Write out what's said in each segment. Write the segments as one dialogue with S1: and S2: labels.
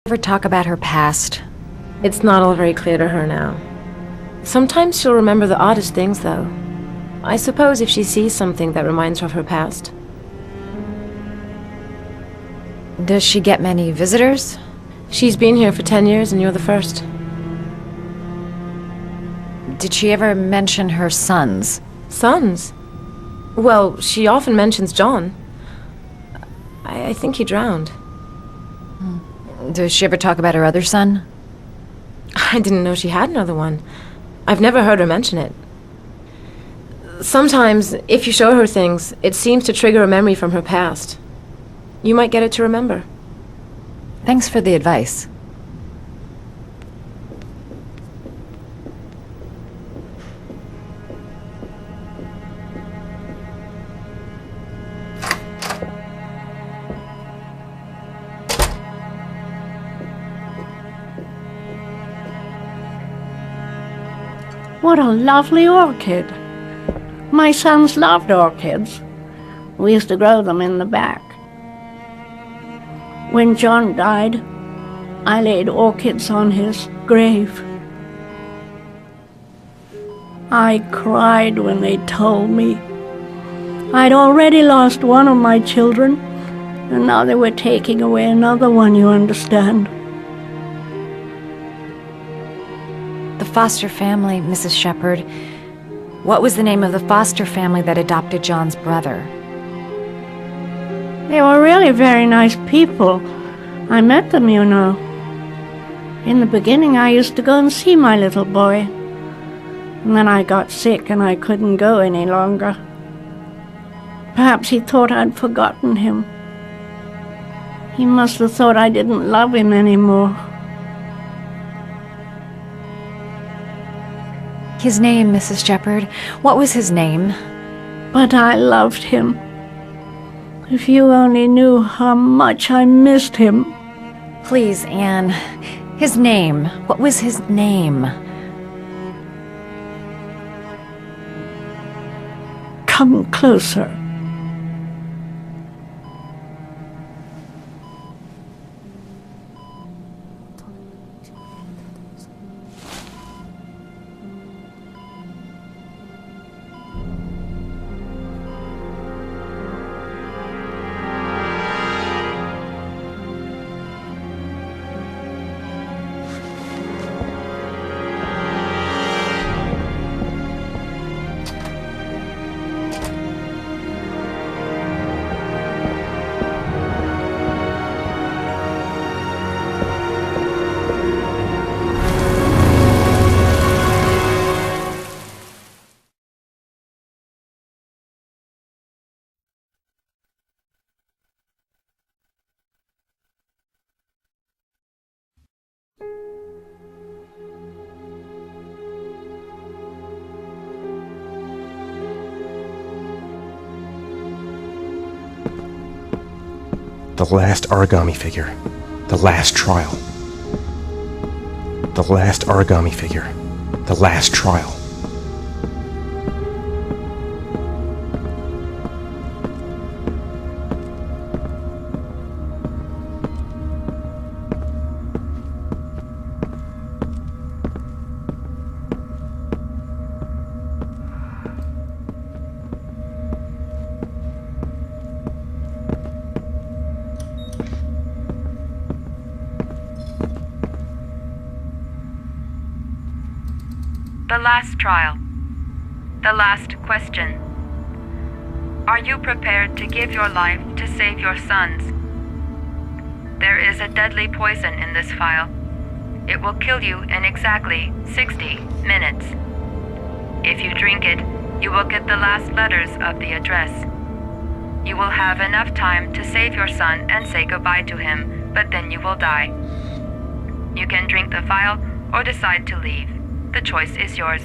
S1: Ever talk about her past?
S2: It's not all very clear to her now. Sometimes she'll remember the oddest things, though. I suppose if she sees something that reminds her of her past.
S1: Does she get many visitors?
S2: She's been here for 10 years and you're the first.
S1: Did she ever mention her sons?
S2: Sons? Well, she often mentions John. I think he drowned.
S1: Does she ever talk about her other son?
S2: I didn't know she had another one. I've never heard her mention it. Sometimes, if you show her things, it seems to trigger a memory from her past. You might get it to remember.
S1: Thanks for the advice.
S3: What a lovely orchid. My sons loved orchids. We used to grow them in the back. When John died, I laid orchids on his grave. I cried when they told me I'd already lost one of my children, and now they were taking away another one, you understand.
S1: The foster family, Mrs. Shepherd. What was the name of the foster family that adopted John's brother?
S3: They were really very nice people. I met them, you know. In the beginning, I used to go and see my little boy. And then I got sick and I couldn't go any longer. Perhaps he thought I'd forgotten him. He must have thought I didn't love him anymore.
S1: His name, Mrs. Shepherd. What was his name?
S3: But I loved him. If you only knew how much I missed him.
S1: Please, Anne. His name. What was his name?
S3: Come closer.
S4: The last origami figure. The last trial. The last origami figure. The last trial.
S5: The last trial. The last question. Are you prepared to give your life to save your sons? There is a deadly poison in this vial. It will kill you in exactly 60 minutes. If you drink it, you will get the last letters of the address. You will have enough time to save your son and say goodbye to him, but then you will die. You can drink the vial or decide to leave. The choice is yours.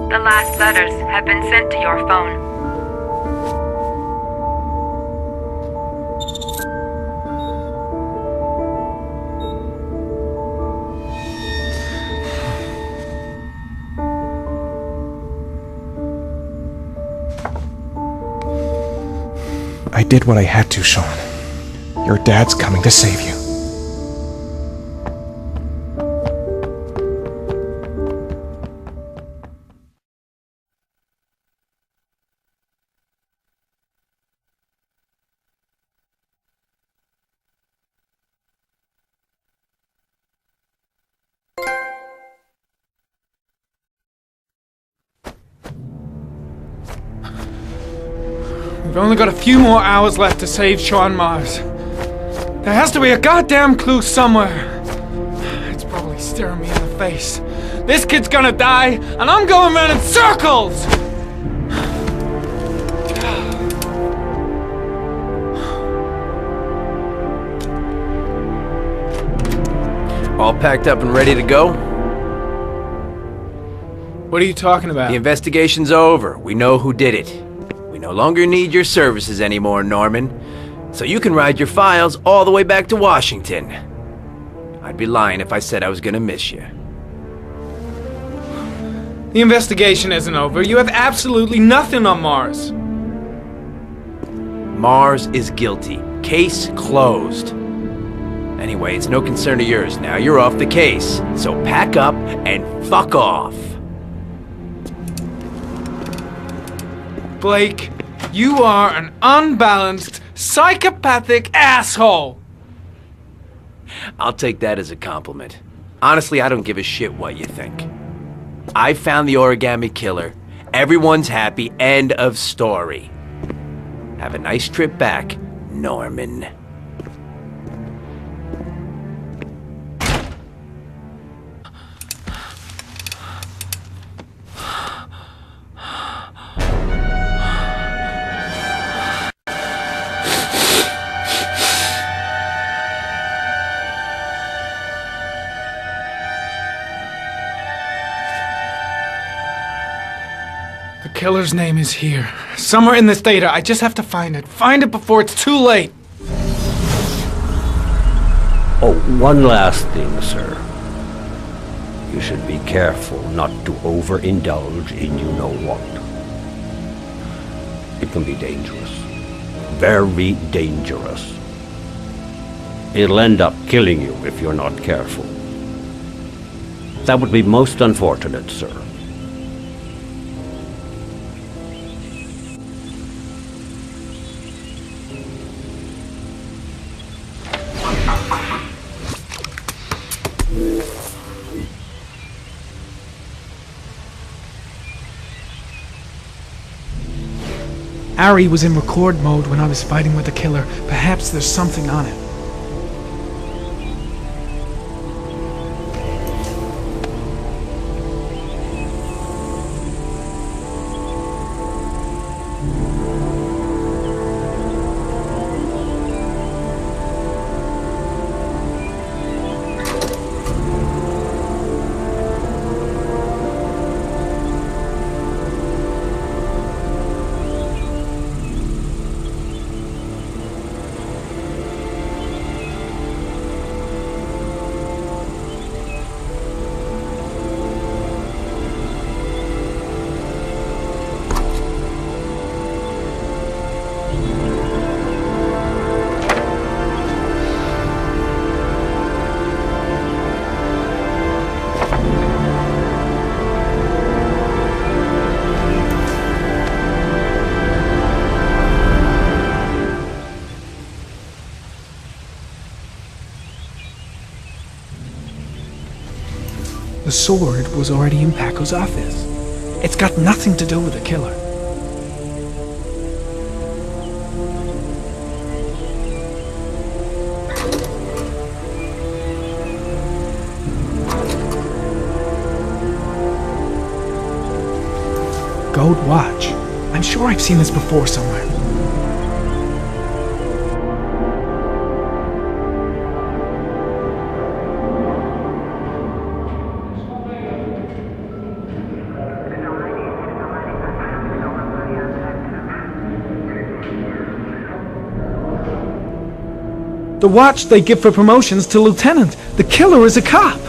S5: The last letters have been sent to your phone.
S4: I did what I had to, Sean. Your dad's coming to save you.
S6: We've only got a few more hours left to save Sean Mars. There has to be a goddamn clue somewhere. It's probably staring me in the face. This kid's gonna die, and I'm going around in circles!
S7: All packed up and ready to go?
S6: What are you talking about?
S7: The investigation's over. We know who did it. We no longer need your services anymore, Norman. So you can ride your files all the way back to Washington. I'd be lying if I said I was gonna miss you.
S6: The investigation isn't over. You have absolutely nothing on Mars.
S7: Mars is guilty. Case closed. Anyway, it's no concern of yours now. You're off the case. So pack up and fuck off.
S6: Blake, you are an unbalanced, psychopathic asshole!
S7: I'll take that as a compliment. Honestly, I don't give a shit what you think. I found the origami killer. Everyone's happy. End of story. Have a nice trip back, Norman.
S6: The killer's name is here. Somewhere in this data. I just have to find it. Find it before it's too late.
S8: Oh, one last thing, sir. You should be careful not to overindulge in you-know-what. It can be dangerous. Very dangerous. It'll end up killing you if you're not careful. That would be most unfortunate, sir.
S6: Ari was in record mode when I was fighting with the killer. Perhaps there's something on it. The sword was already in Paco's office. It's got nothing to do with the killer. Gold watch. I'm sure I've seen this before somewhere. The watch they give for promotions to lieutenant. The killer is a cop.